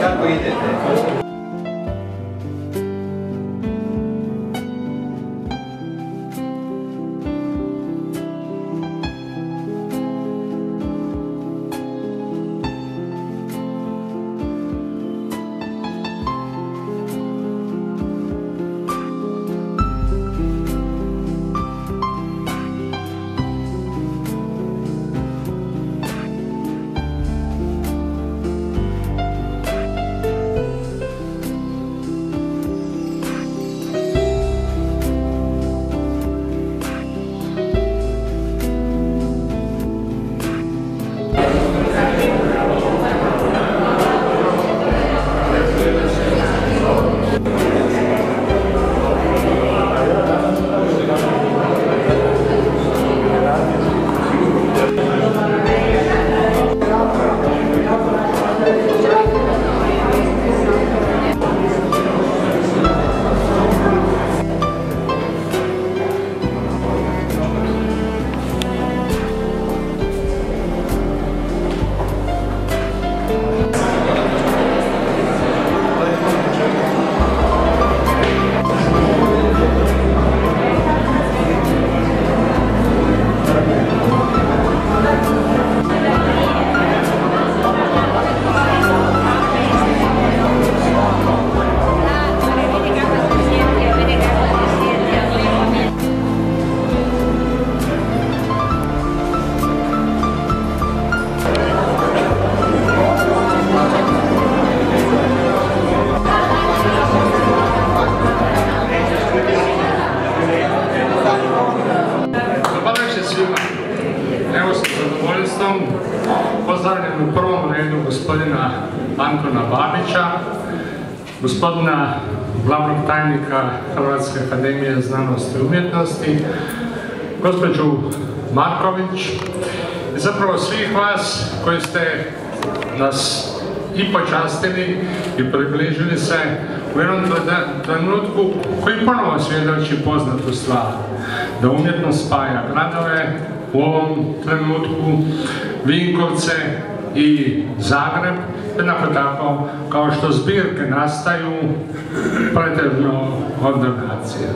Kako idete? Pozdravljam u prvom redu gospodina Antuna Babića, gospodina glavnog tajnika Hrvatske akademije znanosti i umjetnosti, gospođu Marković i zapravo svih vas koji ste nas i počastili i približili se u jednom trenutku koji ponovo svjedoči poznatu stvar, da umjetnost spaja gradove, u ovom trenutku Vinkovce i Zagreb, jednako tako kao što zbirke nastaju pretežno od donacija.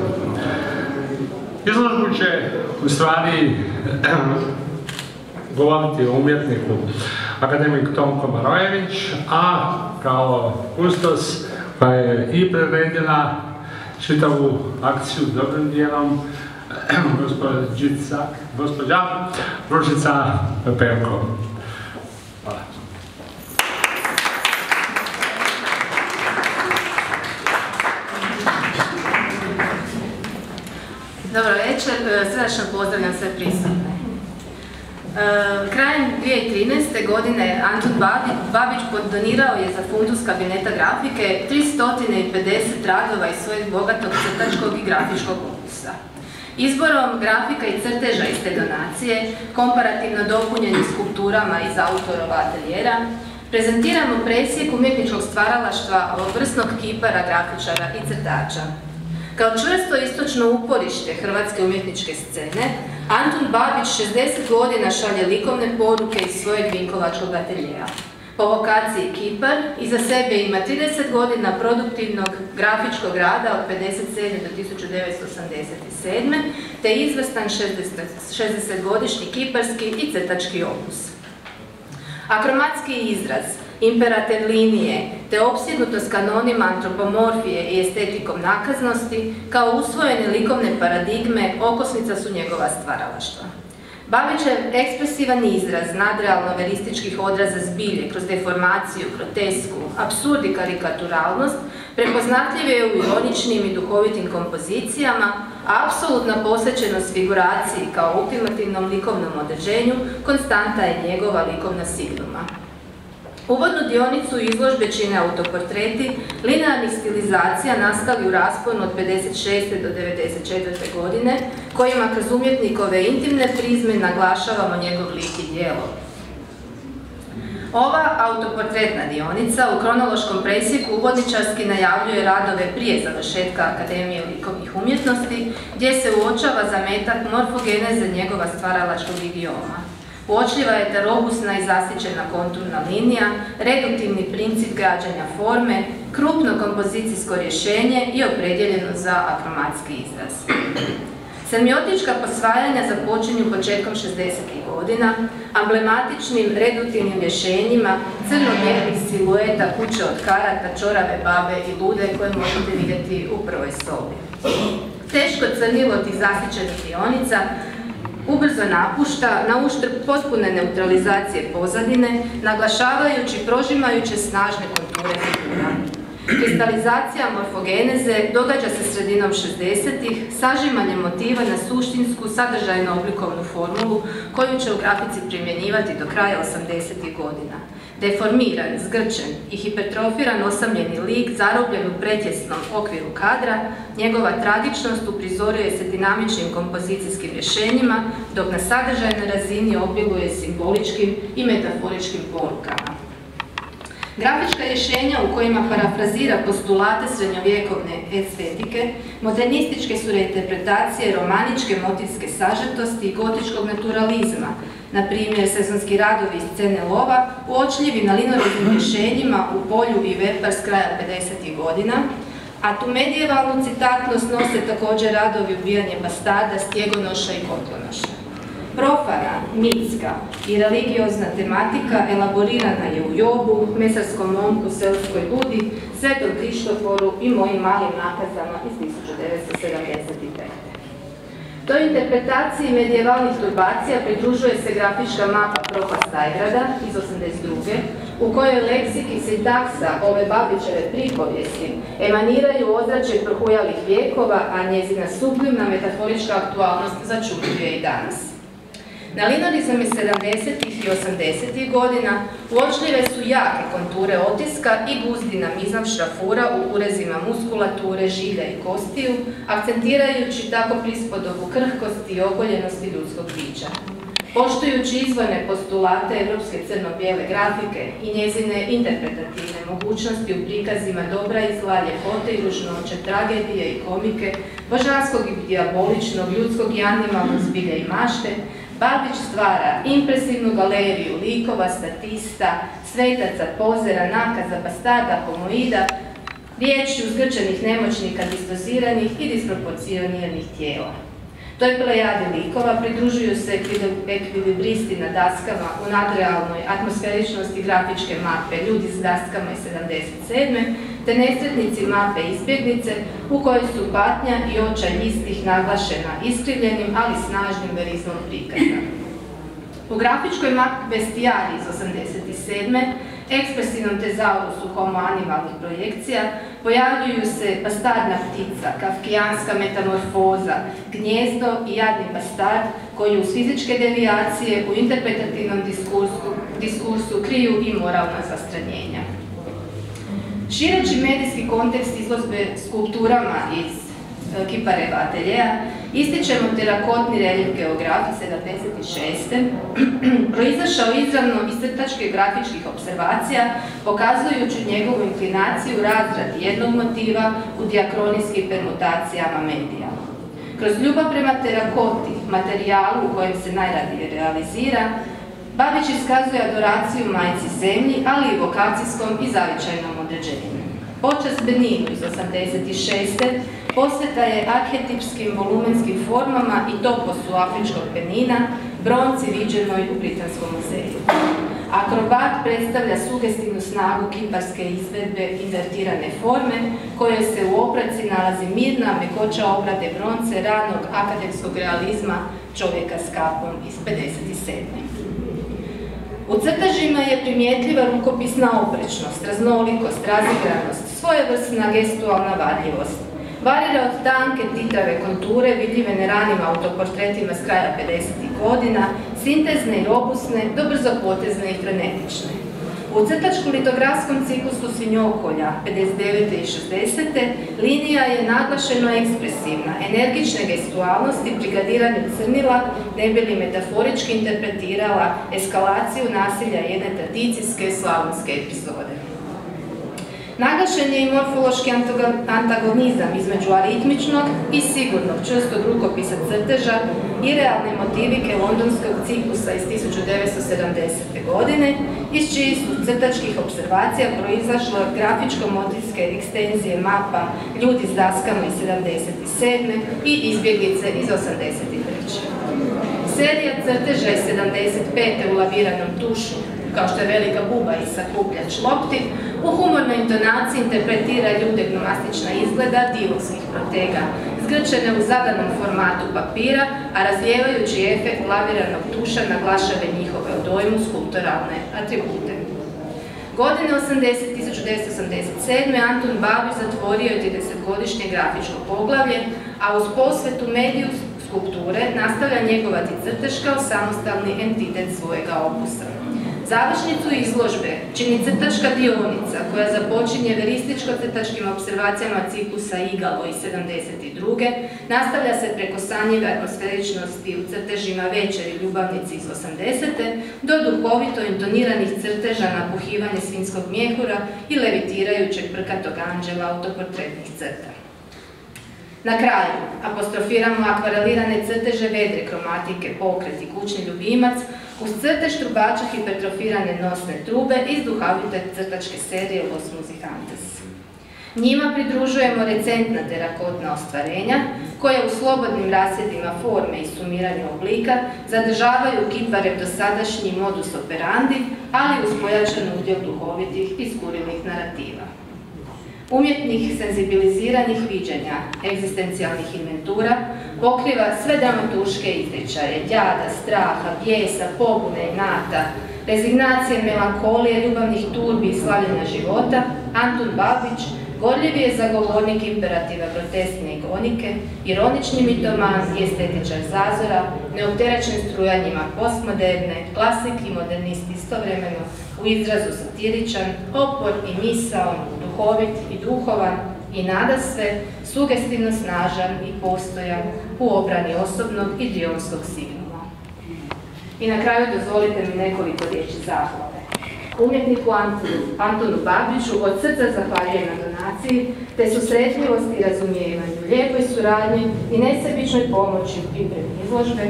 Izložbu će u stvari govoriti o umjetniku akademik Tonko Marojević, a kao kustos koja je i priredila čitavu akciju dobrim dijelom gospođa Ružica Pepelko. Hvala. Dobro večer, srdačno pozdravljam sve prisutne. Krajem 2013. godine Antun Babić donirao je za fundus kabineta grafike 350 radova iz svojeg bogatog crtačkog i grafičkog opusa. Izborom grafika i crteža iz te donacije, komparativno dopunjeni skulpturama iz autorova ateljera, prezentiramo presjek umjetničkog stvaralaštva ovog vrsnog kipara, grafičara i crtača. Kao čvrsto istočno uporište hrvatske umjetničke scene, Antun Babić 60 godina šalje likovne poruke iz svojeg vinkovačkog ateljera. Po vokaciji kipar, iza sebe ima 30 godina produktivnog grafičkog rada od 1957. do 1987. te izvrstan 60-godišnji kiparski i crtački opus. Akromatski izraz, imperativ linije te opsjednutost kanonima antropomorfije i estetikom nakaznosti kao usvojene likovne paradigme okosnica su njegova stvaralaštva. Babićev ekspresivan izraz nadrealno-verističkih odraza zbilje kroz deformaciju, grotesku, apsurd i karikaturalnost prepoznatljiv je u ironičnim i duhovitim kompozicijama, a apsolutna posvećenost figuraciji kao ultimativnom likovnom određenju konstanta je njegova likovna signuma. Uvodnu dionicu izložbe čine autoportreti linearnih stilizacija nastali u rasponu od 56. do 94. godine, kojima kroz umjetnikove intimne prizme naglašavamo njegov lik i djelo. Ova autoportretna dionica u kronološkom presjeku uvodničarski najavljuje radove prije završetka Akademije likovnih umjetnosti, gdje se uočava zametak morfogeneze njegova stvaralačkog idioma. Uočljiva je ta robusna i zasićena konturna linija, reduktivni princip građanja forme, krupno kompozicijsko rješenje i opredjeljeno za akromatski izraz. Semiotička posvajanja započinju početkom 60-ih godina, emblematičnim reduktivnim rješenjima crno-bijelih silueta kuće od karata, čorave babe i lude koje možete vidjeti u prvoj sobi. Teško crnilo tih zasićenih dionica ubrzo napušta na uštrb potpune neutralizacije pozadine, naglašavajući prožimajuće snažne konture figura. Kristalizacija morfogeneze događa se sredinom 60-ih sažimanjem motiva na suštinsku sadržajno oblikovnu formulu koju će u grafici primjenjivati do kraja 80-ih godina. Deformiran, zgrčen i hipertrofiran osamljeni lik zarobljen u pretjesnom okviru kadra, njegova tragičnost uprizoruje se dinamičnim kompozicijskim rješenjima, dok na sadržajnoj razini obiluje simboličkim i metaforičkim porukama. Grafička rješenja u kojima parafrazira postulate srednjovjekovne estetike, modernističke su reinterpretacije romaničke motivske sažetosti i gotičkog naturalizma, na primjer sezonski radovi iz scene lova, uočljivi na linoreznim rješenjima u Polju i Vepar s kraja 50. godina, a tu medievalnu citatnost nose također radovi Ubijanje bastarda, Stjegonoša i Kotlonoša. Profana, mitska i religiozna tematika elaborirana je u Jobu, Mesarskom momku, Selskoj budi, Svetom Krištoforu i Mojim malim nakazama iz 1975. Toj interpretaciji medievalnih turbacija pridružuje se grafička mapa Profa Stajgrada iz 1982. u kojoj leksik i sintaksa ove Babićeve pripovijesti emaniraju ozračje prohujalih vijekova, a njezina sublimna metaforička aktualnost začuđuje i danas. Na linorizam iz 70. i 80. godina uočljive su jake konture otiska i gust dinamizam šrafura u urezima muskulature, žilja i kostiju, akcentirajući tako prispodobu krhkosti i ogoljenosti ljudskog bića. Poštujući izvorne postulate evropske crno-bijele grafike i njezine interpretativne mogućnosti u prikazima dobra i zla, ljepote i ružnoće, tragedije i komike, božanskog i dijaboličnog, ljudskog i animalnog zbilja i mašte, Babić stvara impresivnu galeriju likova, statista, svetaca, pozera, nakaza, bastarda, homoida, riječju zgrčenih nemoćnika, distoziranih i disproporcioniranih tijela. Toj plejadi likova pridružuju se ekvilibristi na daskama u nadrealnoj atmosferičnosti grafičke mape Ljudi s daskama iz 77. te nesretnici mape Izbjeglice u kojoj su patnja i očaj istih naglašena iskrivljenim, ali snažnim verizmom prikaza. U grafičkoj mapi Bestijari iz 87. ekspresivnom tezaurusu homo animalnih projekcija pojavljuju se bastardna ptica, kafkijanska metamorfoza, gnjezdo i jadni bastard koji uz fizičke devijacije u interpretativnom diskursu kriju i moralna zastranjenja. Šireći medijski kontekst izložbe skulpturama iz Kipareva ateljeja, ističemo terakotni reljef geograf iz 76. proizašao izravno iz crtačke grafičkih observacija, pokazujući njegovu inklinaciju razradi jednog motiva u diakronijskim permutacijama medija. Kroz ljubav prema terakoti, materijalu u kojem se najradije realizira, Babić iskazuje adoraciju majci zemlji, ali i vokacijskom i zavičajnom određenju. Počast Beninu iz 86. posveta je arhetipskim volumenskim formama i toposu afričkog penina, bronci viđenoj u Britanskom muzeju. Akrobat predstavlja sugestivnu snagu kiparske izvedbe invertirane forme, koje se u opraci nalazi mirna mekoća obrade bronce ranog akademskog realizma Čovjeka s kapom iz 57. U crtažima je primjetljiva rukopisna oprečnost, raznolikost, razigranost, svojevrsna gestualna varljivost. Varira od tanke titrave konture, vidljive na ranim autoportretima s kraja 50. godina, sintezne i robusne, do brzopotezne i frenetične. U crtačko-litografskom ciklusu svinjokolja 59. i 60. linija je naglašeno ekspresivna, energične gestualnosti pri gradiranju crnila ne bi li metaforički interpretirala eskalaciju nasilja jedne tradicijske slavonske epizode. Naglašen je i morfološki antagonizam između aritmičnog i sigurnog čvrstog rukopisa crteža i realne motivike londonskog ciklusa iz 1970. godine, iz čijih su crtačkih observacija proizašle grafičko-motivske ekstenzije mapa Ljudi s daskama iz 1977. i Izbjeglice iz 1983. Serija crteža iz 1975. u laviranom tušu, kao što je Velika buba i Sakupljač lopti, u humornoj intonaciji interpretira ljude gnomastična izgleda divovskih protega, zgrčene u zadanom formatu papira, a razlijevajući efekt laviranog tuša naglašava njihove u dojmu skulpturalne atribute. Godine 1987. Antun Babić zatvorio je 30-godišnje grafičko poglavlje, a uz posvetu mediju skulpture nastavlja njegovati crtež kao samostalni entitet svojega opusa. Završnicu izložbe čini crtačka dionica koja započinje verističko-crtačkim observacijama ciklusa Igalo iz 1972. Nastavlja se preko sanjive atmosferičnosti u crtežima Večeri ljubavnici iz 1980. do duhovito intoniranih crteža napuhivanje svinjskog mjehura i levitirajućeg brkatog anđela autoportretnih crta. Na kraju apostrofiramo akvarelirane crteže vedre kromatike, pokret i kućni ljubimac, uz crtež trubača hipertrofirane nosne trube iz duhovite crtačke serije Los Musicantes. Njima pridružujemo recentna terakotna ostvarenja, koje u slobodnim rasjedima forme i sumiranju oblika zadržavaju kiparev dosadašnji modus operandi, ali uz pojačan udjel duhovitih i skurilnih narativa. Umjetnih senzibiliziranih viđenja, egzistencijalnih inventura, pokriva sve dramaturške izričaje, jada, straha, bijesa, pobune, inata, rezignacije, melankolije, ljubavnih turbi i slavljenja života, Antun Babić gorljivi je zagovornik imperativa groteskne ikonike, ironični mitoman i estetičar zazora, neopterećen strujanjima postmoderne, klasik i modernist istovremeno, u izrazu satiričan, opor i misao, duhovit i duhovan i nadasve sugestivno snažan i postojan u obrani osobnog i dionskog signala. I na kraju dozvolite mi nekoliko riječi zahvale. Umjetniku Antunu Babiću od srca zahvaljujem na donaciji, te susretljivosti i razumijevanju, lijepoj suradnji i nesebičnoj pomoći u pripremi izložbe,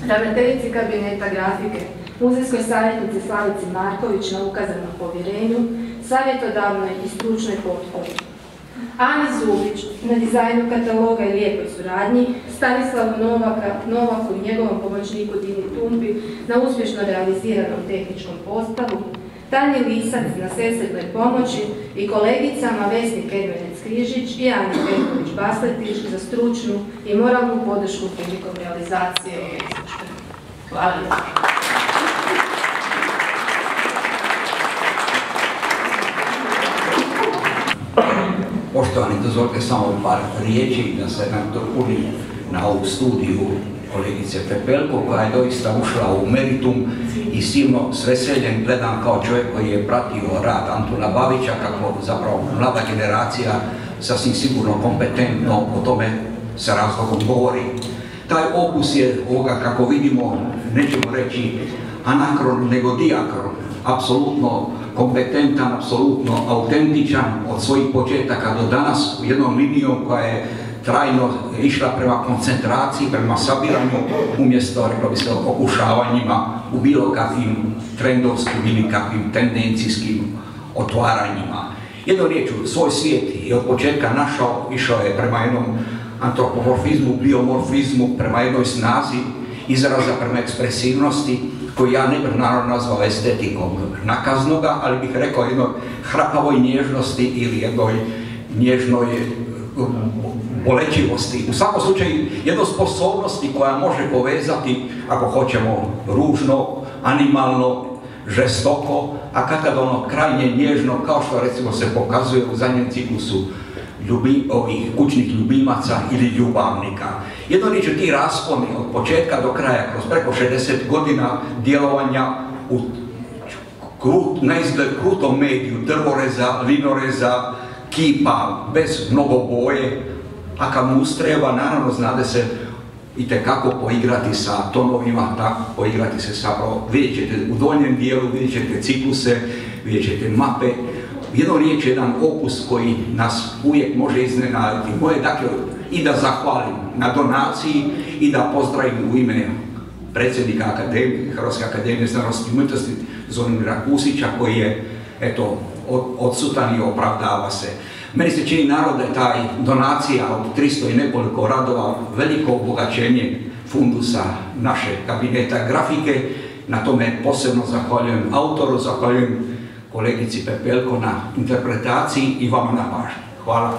ravnateljici kabineta grafike, muzejskoj savjetnici Slavici Marković na ukazanom povjerenju, savjetodavnoj i stručnoj potpori, Ani Zubić na dizajnu kataloga i lijepoj suradnji, Stanislavu Novaku i njegovom pomoćniku Dini Tumbi na uspješno realiziranom tehničkom postavu, Tanji Lisac na svesrdnoj pomoći i kolegicama Vesni Kedmenec-Križić i Ani Petković-Basletić za stručnu i moralnu podršku prilikom realizacije ove izložbe. Hvala lijepo. Poštovani, dozvolite samo par riječi da se nadopuni na ovu studiju kolegice Pepelko, koja je doista ušla u meritum i silno s veseljem gledam kao čovjek koji je pratio rad Antuna Babića, kako zapravo mlada generacija sasvim sigurno kompetentno o tome sa razlogom govori. Taj opus je ovoga, kako vidimo, nećemo reći anakron, nego diakron, apsolutno kompetentan, apsolutno autentičan od svojih početaka do danas, u jednom linijom koja je trajno išla prema koncentraciji, prema sabiranju, umjesto, reklo bi se, okušavanjima u bilo kakvim trendovskim ili kakvim tendencijskim otvaranjima. Jednom riječu, svoj svijet je od početka našao, išao je prema jednom antropomorfizmu, biomorfizmu, prema jednoj snazi izraza, prema ekspresivnosti, koju ja ne bih naravno nazvao estetikom nakaznoga, ali bih rekao jednoj hrapavoj nježnosti ili jednoj nježnoj bolećivosti. U svakom slučaju, jednoj sposobnosti koja može povezati, ako hoćemo, ružno, animalno, žestoko, a kad ono krajnje nježno, kao što recimo se pokazuje u zadnjem ciklusu ovih kućnih ljubimaca ili ljubavnika. Jedno riječ ti rasponi od početka do kraja, kroz preko 60 godina djelovanja u na izgled krutom mediju, drvoreza, linoreza, kipa, bez mnogo boje, a kad mu ustreba, naravno znade se itekako poigrati sa tonovima, tako poigrati se sa, vidjet ćete u donjem dijelu, vidjet ćete cikluse, vidjet ćete mape. Jednom riječ, jedan opus koji nas uvijek može iznenaditi. Moje, dakle, i da zahvalim na donaciji i da pozdravim u ime predsjednika Hrvatske akademije znanosti i umjetnosti Zvonimira Kusića, koji je, eto, odsutan i opravdava se. Meni se čini narod da je taj donacija od 300 i nekoliko radova veliko obogaćenje fundusa naše kabineta grafike. Na tome posebno zahvaljujem autoru, zahvaljujem kolegici Pepelko na interpretaciji i vama na pažnji. Hvala.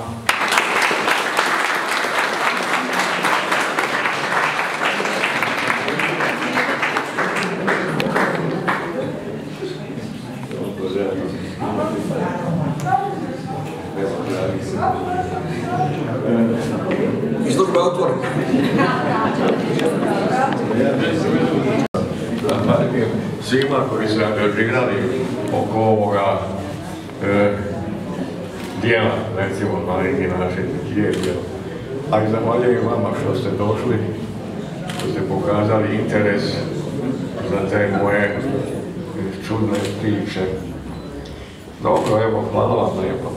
Izložba je otvorena. Svima koji su angažirali oko ovoga dijela, recimo na neki način dijela. A i zahvaljujem vama što ste došli, što ste pokazali interes za te moje čudne priče. Dobro, evo, hvala vam lijepo.